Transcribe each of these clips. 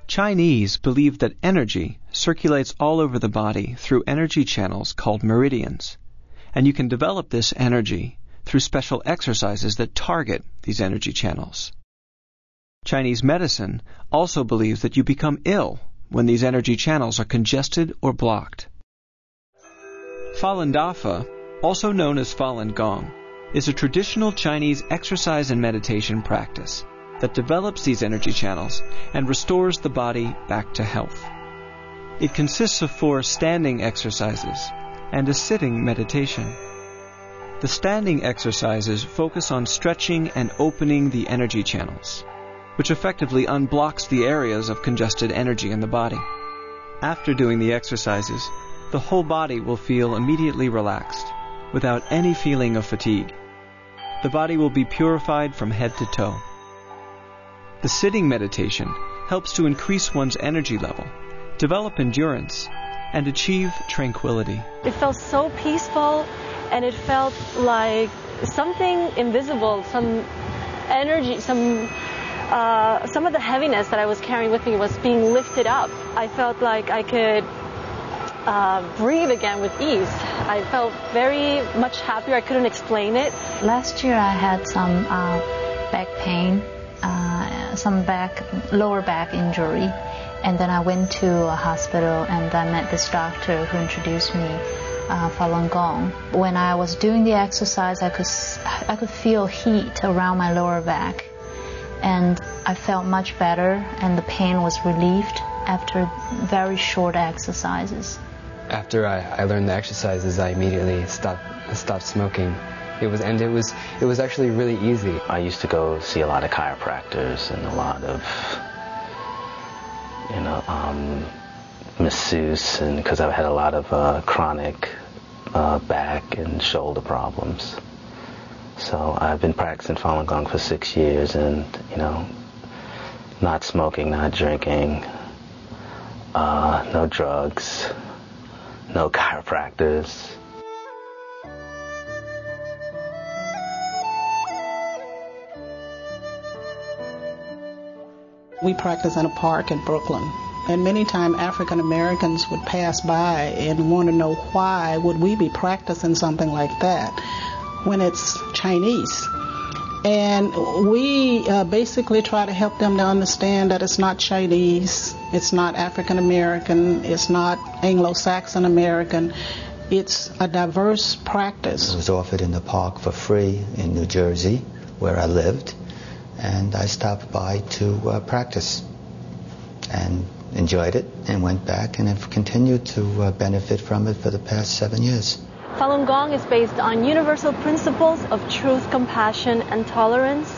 Chinese believe that energy circulates all over the body through energy channels called meridians, and you can develop this energy through special exercises that target these energy channels. Chinese medicine also believes that you become ill when these energy channels are congested or blocked. Falun Dafa, also known as Falun Gong, is a traditional Chinese exercise and meditation practice that develops these energy channels and restores the body back to health. It consists of 4 standing exercises and a sitting meditation. The standing exercises focus on stretching and opening the energy channels, which effectively unblocks the areas of congested energy in the body. After doing the exercises, the whole body will feel immediately relaxed, without any feeling of fatigue. The body will be purified from head to toe. The sitting meditation helps to increase one's energy level, develop endurance, and achieve tranquility. It felt so peaceful, and it felt like something invisible, some energy, some of the heaviness that I was carrying with me was being lifted up. I felt like I could breathe again with ease. I felt very much happier. I couldn't explain it. Last year I had some back pain, some lower back injury, and then I went to a hospital and I met this doctor who introduced me Falun Gong. When I was doing the exercise, I could feel heat around my lower back, and I felt much better, and the pain was relieved after very short exercises. After I learned the exercises, I immediately stopped smoking. It was actually really easy. I used to go see a lot of chiropractors and a lot of, masseuse, and because I had a lot of chronic back and shoulder problems. So I've been practicing Falun Gong for 6 years, and not smoking, not drinking, no drugs, no chiropractors. We practice in a park in Brooklyn, and many times African Americans would pass by and want to know why would we be practicing something like that when it's Chinese. And we basically try to help them to understand that it's not Chinese, it's not African American, it's not Anglo-Saxon American. It's a diverse practice. It was offered in the park for free in New Jersey, where I lived. And I stopped by to practice and enjoyed it and went back and have continued to benefit from it for the past 7 years. Falun Gong is based on universal principles of truth, compassion, and tolerance.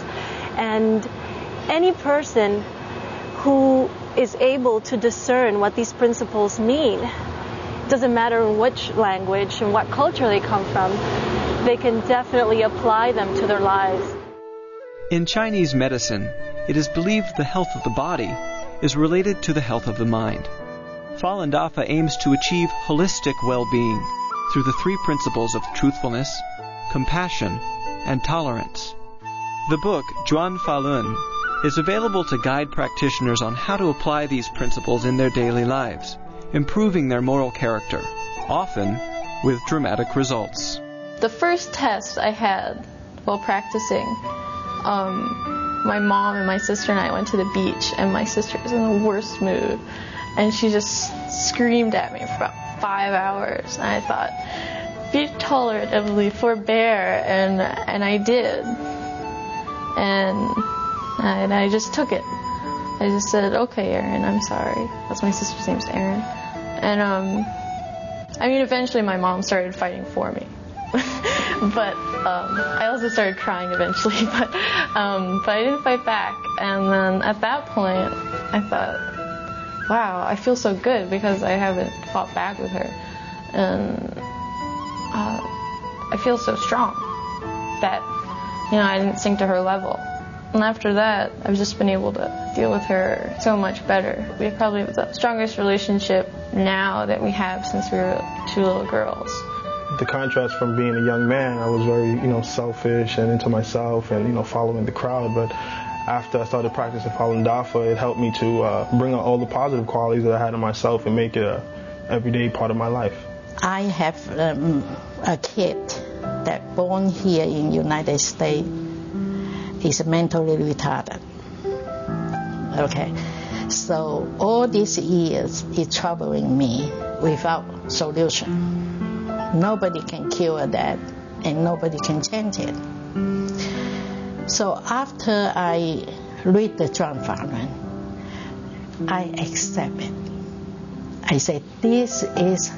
And any person who is able to discern what these principles mean, doesn't matter in which language and what culture they come from, they can definitely apply them to their lives. In Chinese medicine, it is believed the health of the body is related to the health of the mind. Falun Dafa aims to achieve holistic well-being through the 3 principles of truthfulness, compassion, and tolerance. The book, Zhuan Falun, is available to guide practitioners on how to apply these principles in their daily lives, improving their moral character, often with dramatic results. The first test I had while practicing, my mom and my sister and I went to the beach, and my sister was in the worst mood, and she just screamed at me for about 5 hours. And I thought, be tolerant, forbear, and I did, and I just took it. I just said, okay, Erin, I'm sorry. That's my sister's name's Erin. And eventually my mom started fighting for me, but I also started crying eventually, but I didn't fight back. And then at that point, I thought, wow, I feel so good because I haven't fought back with her. And I feel so strong that, I didn't sink to her level. And after that, I've just been able to deal with her so much better. We probably have the strongest relationship now that we have since we were 2 little girls. The contrast from being a young man, I was very, selfish and into myself and, following the crowd. But after I started practicing Falun Dafa, it helped me to bring out all the positive qualities that I had in myself and make it an everyday part of my life. I have a kid that born here in United States is mentally retarded. Okay, so all these years is troubling me without solution. Nobody can cure that, and nobody can change it. So after I read the John Falun, I accept it. I said, this is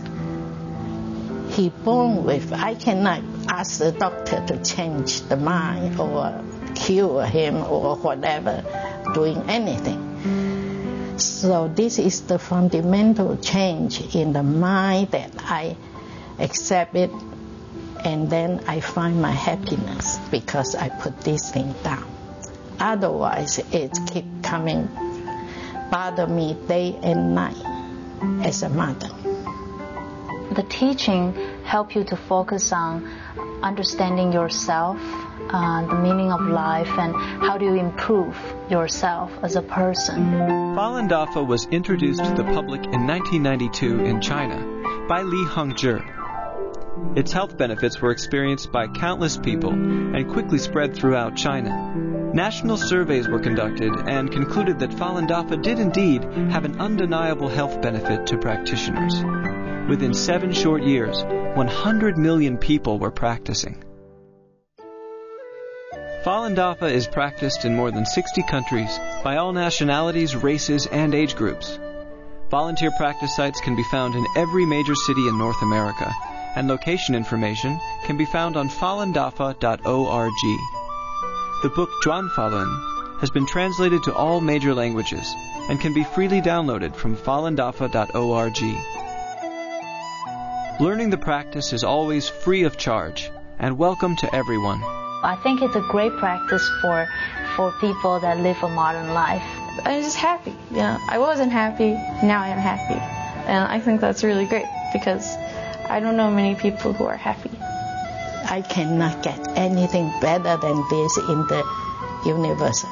he born with. I cannot ask the doctor to change the mind or cure him or whatever, doing anything. So this is the fundamental change in the mind that I accept it, and then I find my happiness because I put this thing down. Otherwise, it keep coming, bother me day and night as a mother. The teaching help you to focus on understanding yourself, the meaning of life, and how do you improve yourself as a person. Falun Dafa was introduced to the public in 1992 in China by Li Hongzhi. Its health benefits were experienced by countless people and quickly spread throughout China. National surveys were conducted and concluded that Falun Dafa did indeed have an undeniable health benefit to practitioners. Within 7 short years, 100 million people were practicing. Falun Dafa is practiced in more than 60 countries by all nationalities, races, and age groups. Volunteer practice sites can be found in every major city in North America, and location information can be found on falundafa.org. The book Zhuan Falun has been translated to all major languages and can be freely downloaded from falundafa.org. Learning the practice is always free of charge and welcome to everyone. I think it's a great practice for people that live a modern life. I'm just happy. I wasn't happy, now I am happy. And I think that's really great because I don't know many people who are happy. I cannot get anything better than this in the universe.